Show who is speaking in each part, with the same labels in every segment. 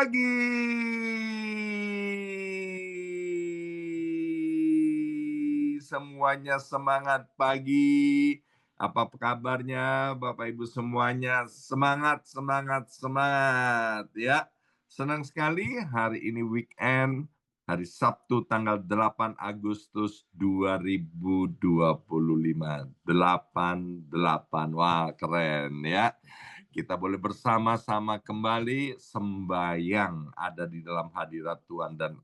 Speaker 1: pagi. Semuanya semangat pagi. Apa kabarnya Bapak Ibu semuanya? Semangat, semangat, semangat ya. Senang sekali hari ini weekend, hari Sabtu tanggal 8 Agustus 2025. 88. Wah, keren ya. Kita boleh bersama-sama kembali sembahyang ada di dalam hadirat Tuhan. Dan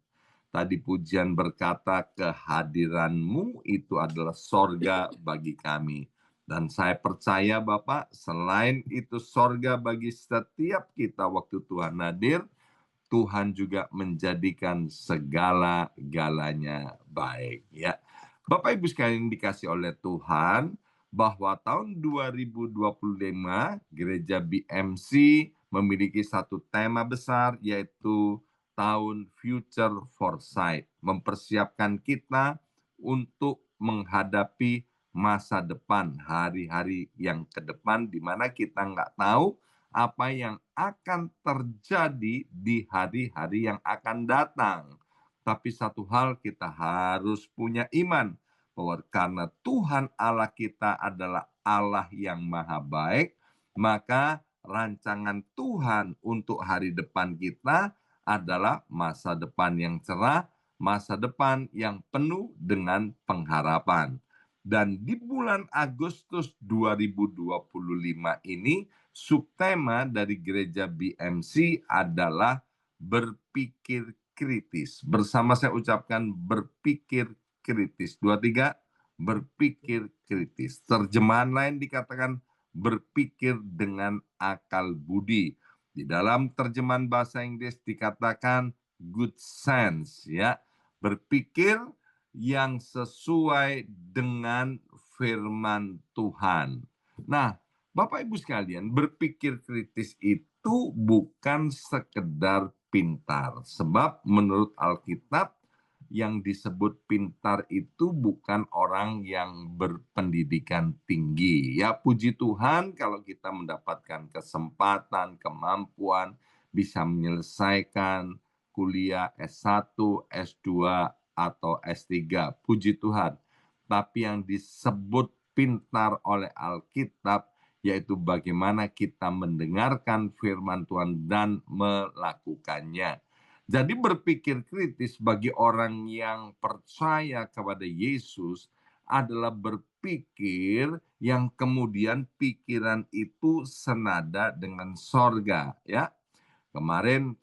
Speaker 1: tadi pujian berkata, kehadiranmu itu adalah sorga bagi kami. Dan saya percaya Bapak, selain itu sorga bagi setiap kita waktu Tuhan hadir, Tuhan juga menjadikan segala-galanya baik. Ya, Bapak Ibu sekalian dikasih oleh Tuhan, bahwa tahun 2025 Gereja BMC memiliki satu tema besar, yaitu tahun Future Foresight. Mempersiapkan kita untuk menghadapi masa depan, hari-hari yang ke depan, di mana kita nggak tahu apa yang akan terjadi di hari-hari yang akan datang. Tapi satu hal kita harus punya iman, bahwa karena Tuhan Allah kita adalah Allah yang maha baik, maka rancangan Tuhan untuk hari depan kita adalah masa depan yang cerah, masa depan yang penuh dengan pengharapan. Dan di bulan Agustus 2025 ini, subtema dari gereja BMC adalah berpikir kritis. Bersama saya ucapkan berpikir kritis. 2, 3, berpikir kritis. Terjemahan lain dikatakan berpikir dengan akal budi. Di dalam terjemahan bahasa Inggris dikatakan good sense, ya. Berpikir yang sesuai dengan firman Tuhan. Nah, Bapak Ibu sekalian, berpikir kritis itu bukan sekedar pintar. Sebab menurut Alkitab, yang disebut pintar itu bukan orang yang berpendidikan tinggi. Ya, puji Tuhan kalau kita mendapatkan kesempatan, kemampuan, bisa menyelesaikan kuliah S1, S2, atau S3. Puji Tuhan. Tapi yang disebut pintar oleh Alkitab, yaitu bagaimana kita mendengarkan firman Tuhan dan melakukannya. Jadi berpikir kritis bagi orang yang percaya kepada Yesus adalah berpikir yang kemudian pikiran itu senada dengan sorga. Ya, kemarin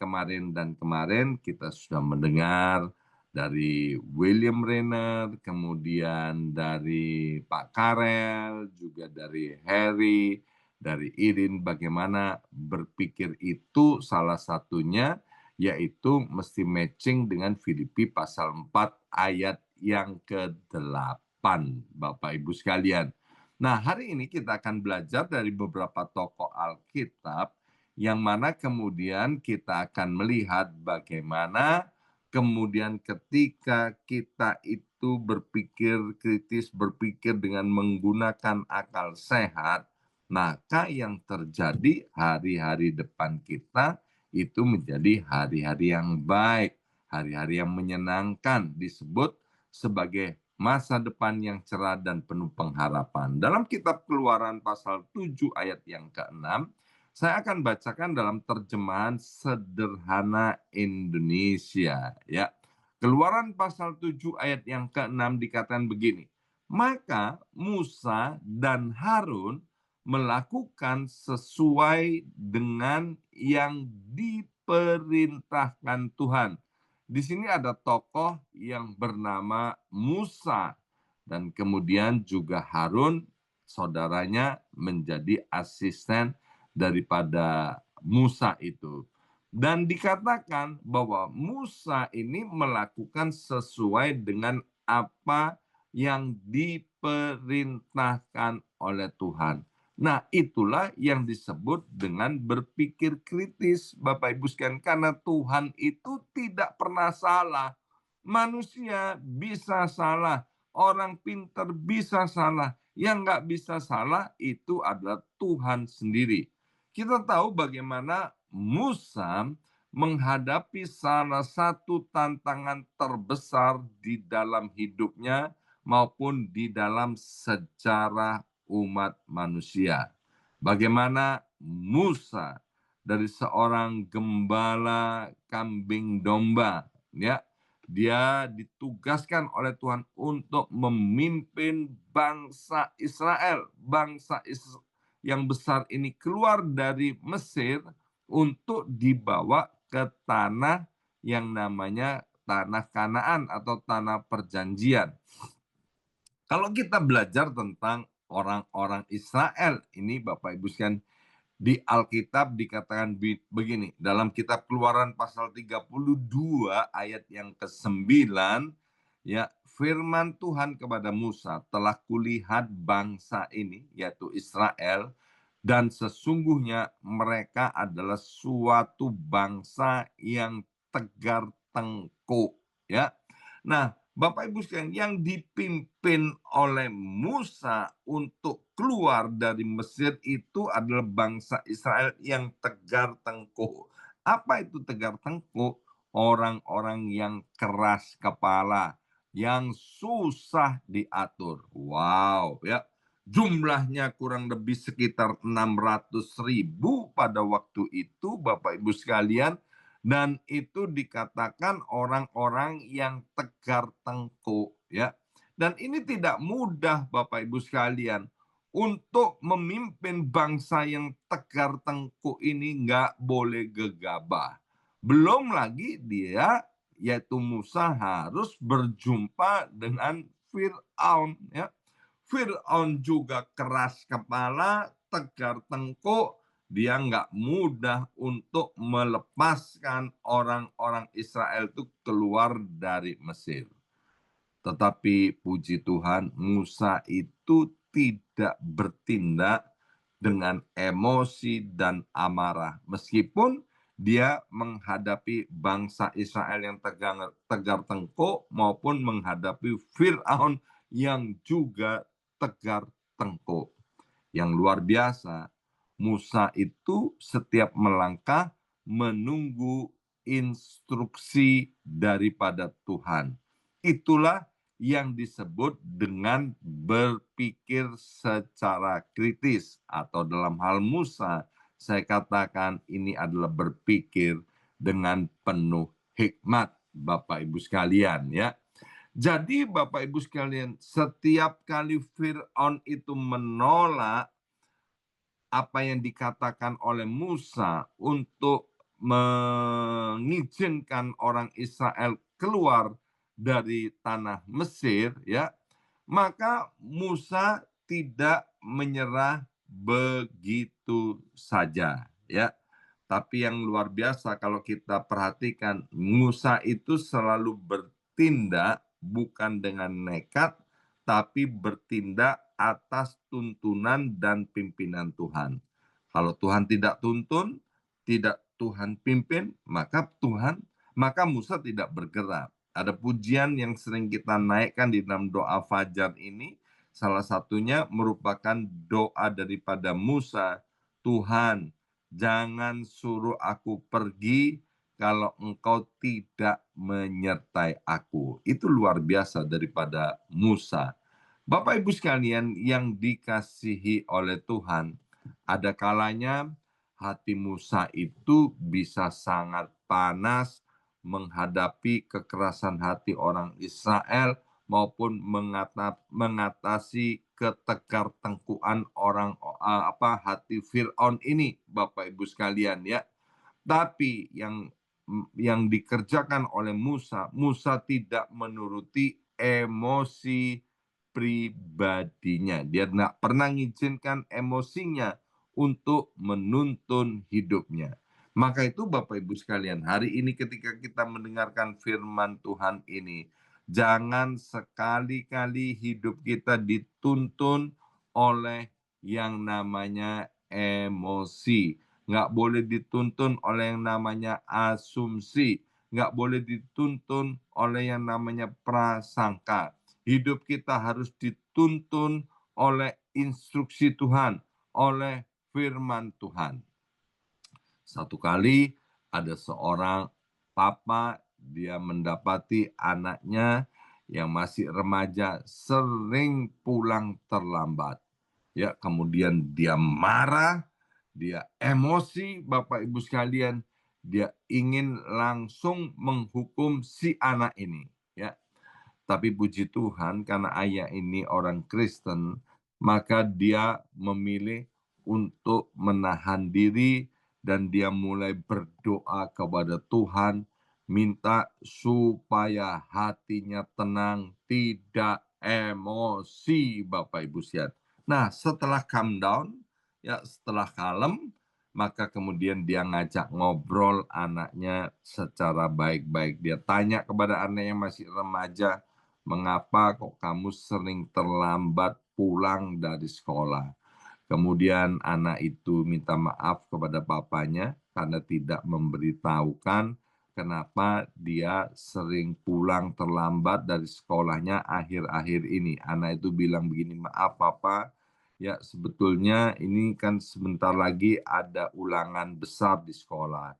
Speaker 1: kita sudah mendengar dari William Renner, kemudian dari Pak Karel, juga dari Harry, dari Irin, bagaimana berpikir itu salah satunya yaitu mesti matching dengan Filipi pasal 4 ayat yang ke-8, Bapak Ibu sekalian. Nah, hari ini kita akan belajar dari beberapa tokoh Alkitab, yang mana kemudian kita akan melihat bagaimana kemudian ketika kita itu berpikir kritis, berpikir dengan menggunakan akal sehat, maka yang terjadi hari-hari depan kita itu menjadi hari-hari yang baik, hari-hari yang menyenangkan, disebut sebagai masa depan yang cerah dan penuh pengharapan. Dalam kitab Keluaran pasal 7 ayat yang ke-6, saya akan bacakan dalam terjemahan sederhana Indonesia. Ya, Keluaran pasal 7 ayat yang ke-6 dikatakan begini. Maka Musa dan Harun melakukan sesuai dengan yang diperintahkan Tuhan. Di sini ada tokoh yang bernama Musa, dan kemudian juga Harun, saudaranya, menjadi asisten daripada Musa itu. Dan dikatakan bahwa Musa ini melakukan sesuai dengan apa yang diperintahkan oleh Tuhan. Nah, itulah yang disebut dengan berpikir kritis, Bapak Ibu sekalian, karena Tuhan itu tidak pernah salah. Manusia bisa salah, orang pintar bisa salah, yang nggak bisa salah itu adalah Tuhan sendiri. Kita tahu bagaimana Musa menghadapi salah satu tantangan terbesar di dalam hidupnya maupun di dalam sejarah umat manusia. Bagaimana Musa dari seorang gembala kambing domba, ya, dia ditugaskan oleh Tuhan untuk memimpin bangsa Israel, yang besar ini keluar dari Mesir untuk dibawa ke tanah yang namanya tanah Kanaan atau tanah perjanjian. Kalau kita belajar tentang orang-orang Israel ini, Bapak Ibu sekalian, di Alkitab dikatakan begini, dalam kitab Keluaran pasal 32 ayat yang ke-9, ya, firman Tuhan kepada Musa, telah kulihat bangsa ini, yaitu Israel, dan sesungguhnya mereka adalah suatu bangsa yang tegar tengkuk, ya. Nah, Bapak Ibu sekalian, yang dipimpin oleh Musa untuk keluar dari Mesir itu adalah bangsa Israel yang tegar tengkuk. Apa itu tegar tengkuk? Orang-orang yang keras kepala, yang susah diatur. Wow, ya. Jumlahnya kurang lebih sekitar 600.000 pada waktu itu, Bapak Ibu sekalian. Dan itu dikatakan orang-orang yang tegar tengkuk, ya. Dan ini tidak mudah, Bapak Ibu sekalian, untuk memimpin bangsa yang tegar tengkuk ini nggak boleh gegabah. Belum lagi dia, yaitu Musa, harus berjumpa dengan Fir'aun, ya. Fir'aun juga keras kepala, tegar tengkuk. Dia nggak mudah untuk melepaskan orang-orang Israel itu keluar dari Mesir. Tetapi puji Tuhan, Musa itu tidak bertindak dengan emosi dan amarah. Meskipun dia menghadapi bangsa Israel yang tegar tengkuk maupun menghadapi Fir'aun yang juga tegar tengkuk. Yang luar biasa, Musa itu setiap melangkah menunggu instruksi daripada Tuhan. Itulah yang disebut dengan berpikir secara kritis, atau dalam hal Musa, saya katakan ini adalah berpikir dengan penuh hikmat, Bapak Ibu sekalian, ya. Jadi Bapak Ibu sekalian, setiap kali Fir'aun itu menolak apa yang dikatakan oleh Musa untuk mengizinkan orang Israel keluar dari tanah Mesir, ya, maka Musa tidak menyerah begitu saja, ya. Tapi yang luar biasa kalau kita perhatikan, Musa itu selalu bertindak bukan dengan nekat, tapi bertindak atas tuntunan dan pimpinan Tuhan. Kalau Tuhan tidak tuntun, tidak Tuhan pimpin, maka Musa tidak bergerak. Ada pujian yang sering kita naikkan di dalam doa fajar ini, salah satunya merupakan doa daripada Musa, Tuhan, jangan suruh aku pergi kalau engkau tidak menyertai aku. Itu luar biasa daripada Musa. Bapak Ibu sekalian yang dikasihi oleh Tuhan, ada kalanya hati Musa itu bisa sangat panas menghadapi kekerasan hati orang Israel maupun mengatasi ketegar tengkuan hati Fir'aun ini, Bapak Ibu sekalian, ya. Tapi yang dikerjakan oleh Musa, Musa tidak menuruti emosi pribadinya. Dia tidak pernah mengizinkan emosinya untuk menuntun hidupnya. Maka itu Bapak Ibu sekalian, hari ini ketika kita mendengarkan firman Tuhan ini, jangan sekali-kali hidup kita dituntun oleh yang namanya emosi. Nggak boleh dituntun oleh yang namanya asumsi. Nggak boleh dituntun oleh yang namanya prasangka. Hidup kita harus dituntun oleh instruksi Tuhan, oleh firman Tuhan. Satu kali ada seorang papa, dia mendapati anaknya yang masih remaja sering pulang terlambat. Ya, kemudian dia marah, dia emosi, Bapak Ibu sekalian, dia ingin langsung menghukum si anak ini, ya. Tapi puji Tuhan karena ayah ini orang Kristen, maka dia memilih untuk menahan diri dan dia mulai berdoa kepada Tuhan, minta supaya hatinya tenang, tidak emosi, Bapak Ibu sekalian. Nah, setelah calm down, ya setelah kalem, maka kemudian dia ngajak ngobrol anaknya secara baik-baik. Dia tanya kepada anak yang masih remaja, mengapa kok kamu sering terlambat pulang dari sekolah? Kemudian anak itu minta maaf kepada papanya karena tidak memberitahukan kenapa dia sering pulang terlambat dari sekolahnya akhir-akhir ini. Anak itu bilang begini, maaf papa, ya sebetulnya ini kan sebentar lagi ada ulangan besar di sekolah.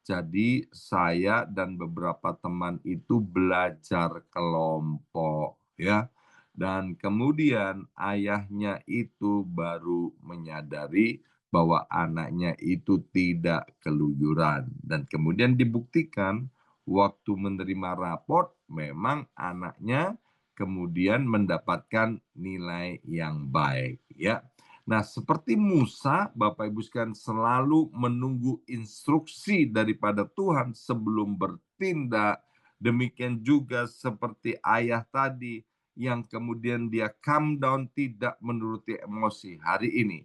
Speaker 1: Jadi saya dan beberapa teman itu belajar kelompok, ya. Dan kemudian ayahnya itu baru menyadari bahwa anaknya itu tidak keluyuran. Dan kemudian dibuktikan waktu menerima raport memang anaknya kemudian mendapatkan nilai yang baik, ya. Nah, seperti Musa, Bapak Ibu sekalian selalu menunggu instruksi daripada Tuhan sebelum bertindak. Demikian juga seperti ayah tadi yang kemudian dia calm down, tidak menuruti emosi. Hari ini,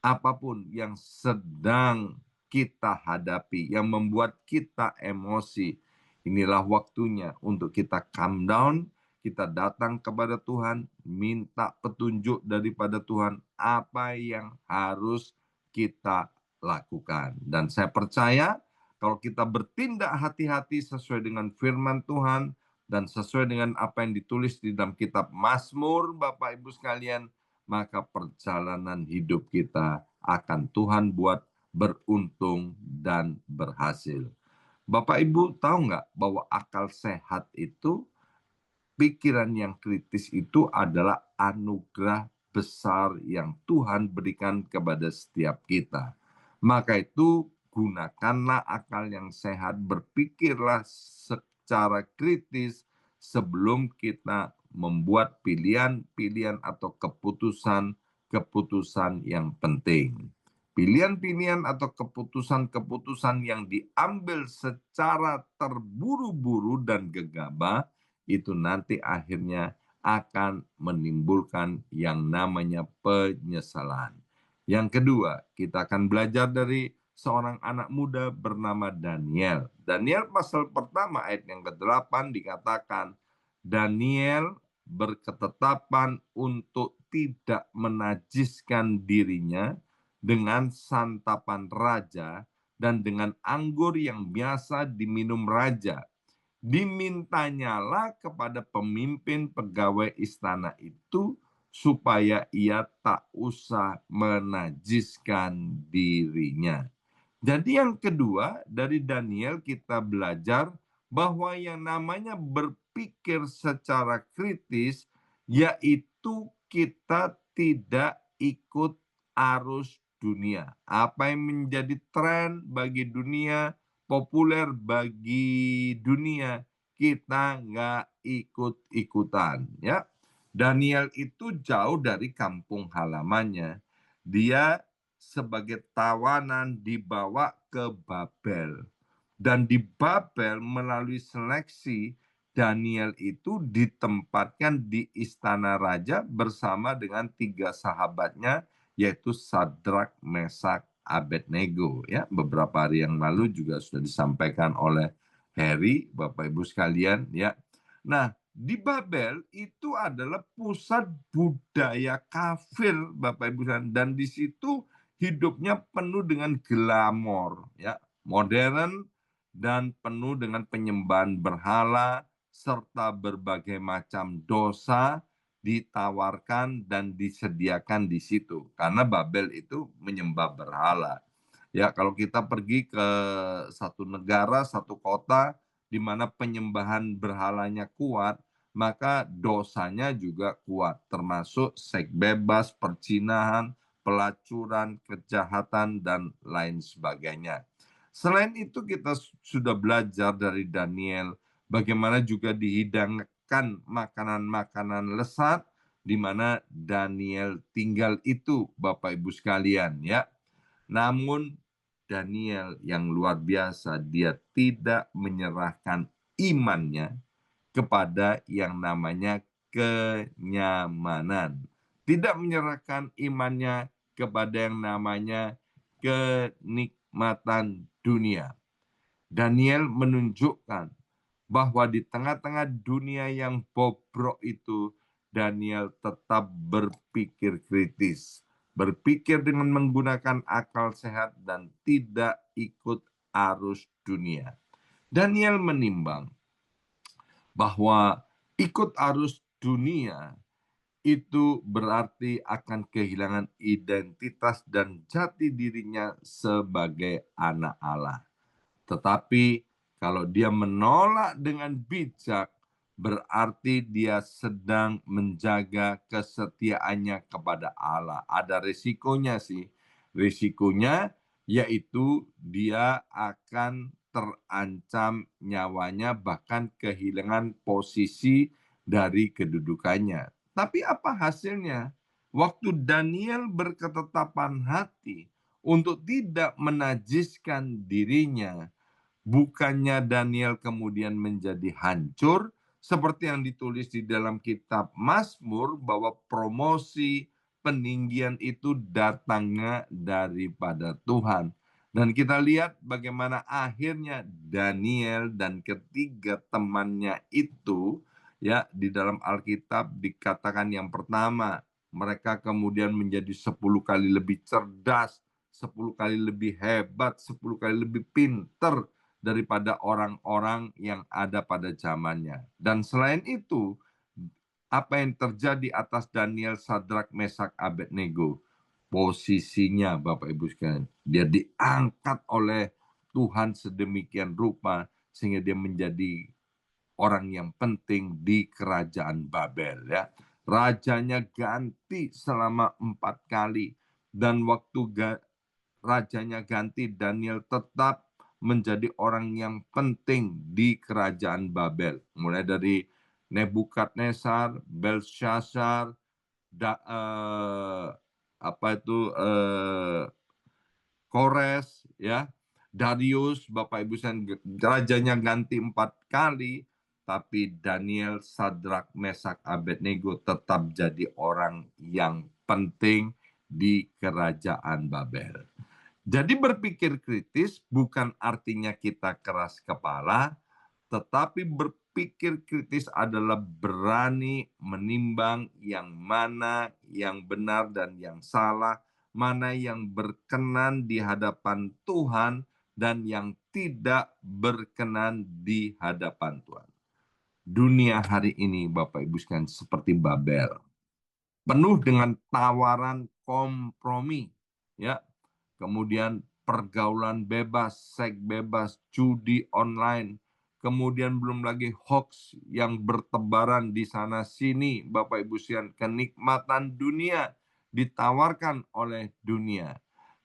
Speaker 1: apapun yang sedang kita hadapi, yang membuat kita emosi, inilah waktunya untuk kita calm down, kita datang kepada Tuhan, minta petunjuk daripada Tuhan, apa yang harus kita lakukan. Dan saya percaya kalau kita bertindak hati-hati sesuai dengan firman Tuhan dan sesuai dengan apa yang ditulis di dalam kitab Mazmur, Bapak Ibu sekalian, maka perjalanan hidup kita akan Tuhan buat beruntung dan berhasil. Bapak Ibu tahu nggak bahwa akal sehat itu, pikiran yang kritis itu adalah anugerah besar yang Tuhan berikan kepada setiap kita. Maka itu gunakanlah akal yang sehat, berpikirlah secara kritis sebelum kita membuat pilihan-pilihan atau keputusan-keputusan yang penting. Pilihan-pilihan atau keputusan-keputusan yang diambil secara terburu-buru dan gegabah itu nanti akhirnya akan menimbulkan yang namanya penyesalan. Yang kedua, kita akan belajar dari seorang anak muda bernama Daniel. Daniel pasal pertama ayat yang ke-8 dikatakan, Daniel berketetapan untuk tidak menajiskan dirinya dengan santapan raja dan dengan anggur yang biasa diminum raja. Dimintanyalah kepada pemimpin pegawai istana itu supaya ia tak usah menajiskan dirinya. Jadi yang kedua dari Daniel kita belajar bahwa yang namanya berpikir secara kritis yaitu kita tidak ikut arus dunia. Apa yang menjadi tren bagi dunia, populer bagi dunia, kita nggak ikut-ikutan, ya. Daniel itu jauh dari kampung halamannya. Dia sebagai tawanan dibawa ke Babel. Dan di Babel melalui seleksi, Daniel itu ditempatkan di istana raja bersama dengan 3 sahabatnya, yaitu Sadrak, Mesak, Abednego. Ya, beberapa hari yang lalu juga sudah disampaikan oleh Harry, Bapak Ibu sekalian. Ya, nah di Babel itu adalah pusat budaya kafir, Bapak Ibu sekalian, dan di situ hidupnya penuh dengan glamor, ya, modern dan penuh dengan penyembahan berhala serta berbagai macam dosa ditawarkan dan disediakan di situ karena Babel itu menyembah berhala. Ya, kalau kita pergi ke satu negara, satu kota, di mana penyembahan berhalanya kuat, maka dosanya juga kuat, termasuk seks bebas, perzinahan, pelacuran, kejahatan, dan lain sebagainya. Selain itu kita sudah belajar dari Daniel, bagaimana juga dihidangkan makanan-makanan lesat, di mana Daniel tinggal itu, Bapak Ibu sekalian, ya. Namun Daniel yang luar biasa, dia tidak menyerahkan imannya kepada yang namanya kenyamanan. Tidak menyerahkan imannya kepada yang namanya kenikmatan dunia. Daniel menunjukkan bahwa di tengah-tengah dunia yang bobrok itu, Daniel tetap berpikir kritis, berpikir dengan menggunakan akal sehat dan tidak ikut arus dunia. Daniel menimbang bahwa ikut arus dunia itu berarti akan kehilangan identitas dan jati dirinya sebagai anak Allah. Tetapi kalau dia menolak dengan bijak, berarti dia sedang menjaga kesetiaannya kepada Allah. Ada risikonya sih. Risikonya yaitu dia akan terancam nyawanya, bahkan kehilangan posisi dari kedudukannya. Tapi apa hasilnya? Waktu Daniel berketetapan hati untuk tidak menajiskan dirinya, bukannya Daniel kemudian menjadi hancur, seperti yang ditulis di dalam kitab Mazmur, bahwa promosi peninggian itu datangnya daripada Tuhan. Dan kita lihat bagaimana akhirnya Daniel dan ketiga temannya itu, ya, di dalam Alkitab dikatakan yang pertama, mereka kemudian menjadi 10 kali lebih cerdas, 10 kali lebih hebat, 10 kali lebih pinter daripada orang-orang yang ada pada zamannya. Dan selain itu, apa yang terjadi atas Daniel, Sadrak, Mesak, Abednego? Posisinya, Bapak Ibu sekalian, dia diangkat oleh Tuhan sedemikian rupa sehingga dia menjadi orang yang penting di kerajaan Babel, ya. Rajanya ganti selama 4 kali, dan waktu rajanya ganti, Daniel tetap menjadi orang yang penting di kerajaan Babel. Mulai dari Nebukadnezar, Belshazzar, apa itu, Kores, ya, Darius, Bapak Ibu sekalian, rajanya ganti 4 kali, tapi Daniel, Sadrak, Mesak, Abednego tetap jadi orang yang penting di kerajaan Babel. Jadi berpikir kritis bukan artinya kita keras kepala, tetapi berpikir kritis adalah berani menimbang yang mana yang benar dan yang salah, mana yang berkenan di hadapan Tuhan dan yang tidak berkenan di hadapan Tuhan. Dunia hari ini, Bapak Ibu sekalian, seperti Babel, penuh dengan tawaran kompromi, ya. Kemudian pergaulan bebas, seks bebas, judi online, kemudian belum lagi hoax yang bertebaran di sana sini, Bapak Ibu sekalian, kenikmatan dunia ditawarkan oleh dunia.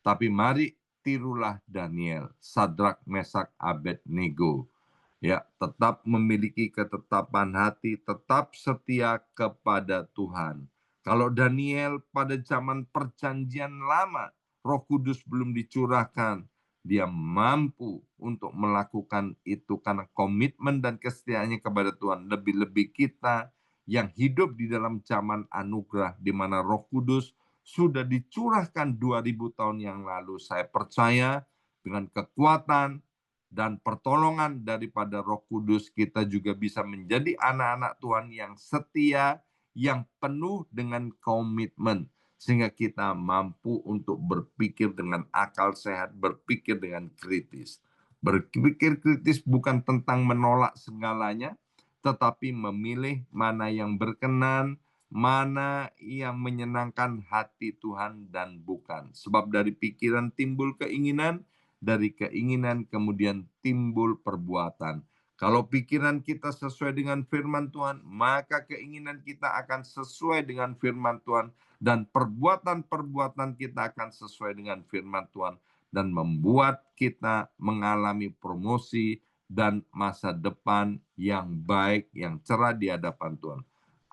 Speaker 1: Tapi mari tirulah Daniel, Sadrak, Mesak, Abednego. Ya, tetap memiliki ketetapan hati, tetap setia kepada Tuhan. Kalau Daniel pada zaman perjanjian lama, Roh Kudus belum dicurahkan, dia mampu untuk melakukan itu karena komitmen dan kesetiaannya kepada Tuhan. Lebih-lebih kita yang hidup di dalam zaman anugerah, di mana Roh Kudus sudah dicurahkan 2000 tahun yang lalu. Saya percaya dengan kekuatan dan pertolongan daripada Roh Kudus, kita juga bisa menjadi anak-anak Tuhan yang setia, yang penuh dengan komitmen, sehingga kita mampu untuk berpikir dengan akal sehat, berpikir dengan kritis. Berpikir kritis bukan tentang menolak segalanya, tetapi memilih mana yang berkenan, mana yang menyenangkan hati Tuhan dan bukan. Sebab dari pikiran timbul keinginan, dari keinginan kemudian timbul perbuatan. Kalau pikiran kita sesuai dengan firman Tuhan, maka keinginan kita akan sesuai dengan firman Tuhan, dan perbuatan-perbuatan kita akan sesuai dengan firman Tuhan, dan membuat kita mengalami promosi dan masa depan yang baik, yang cerah di hadapan Tuhan.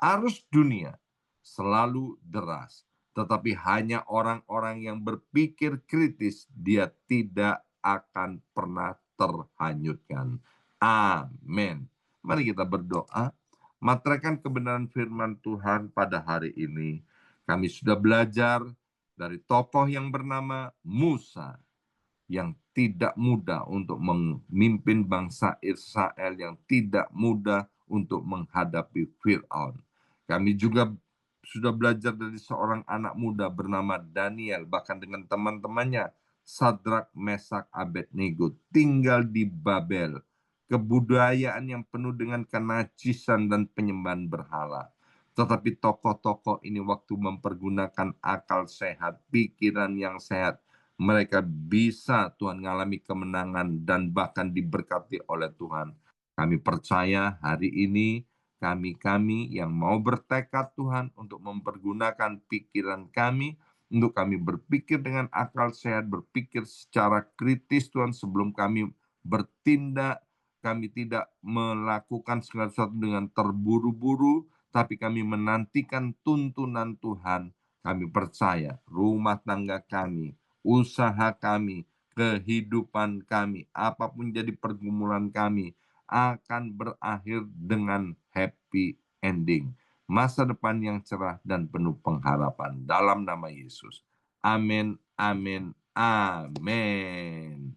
Speaker 1: Arus dunia selalu deras, tetapi hanya orang-orang yang berpikir kritis, dia tidak akan pernah terhanyutkan. Amin. Mari kita berdoa. Materaikan kebenaran firman Tuhan pada hari ini. Kami sudah belajar dari tokoh yang bernama Musa, yang tidak mudah untuk memimpin bangsa Israel, yang tidak mudah untuk menghadapi Fir'aun. Kami juga sudah belajar dari seorang anak muda bernama Daniel, bahkan dengan teman-temannya, Sadrak, Mesak, Abednego, tinggal di Babel. Kebudayaan yang penuh dengan kenajisan dan penyembahan berhala. Tetapi tokoh-tokoh ini waktu mempergunakan akal sehat, pikiran yang sehat, mereka bisa Tuhan mengalami kemenangan dan bahkan diberkati oleh Tuhan. Kami percaya hari ini kami yang mau bertekad Tuhan untuk mempergunakan pikiran kami, untuk kami berpikir dengan akal sehat, berpikir secara kritis Tuhan sebelum kami bertindak. Kami tidak melakukan segala sesuatu dengan terburu-buru, tapi kami menantikan tuntunan Tuhan. Kami percaya rumah tangga kami, usaha kami, kehidupan kami, apapun jadi pergumulan kami, akan berakhir dengan happy ending. Masa depan yang cerah dan penuh pengharapan dalam nama Yesus. Amin, amin, amin.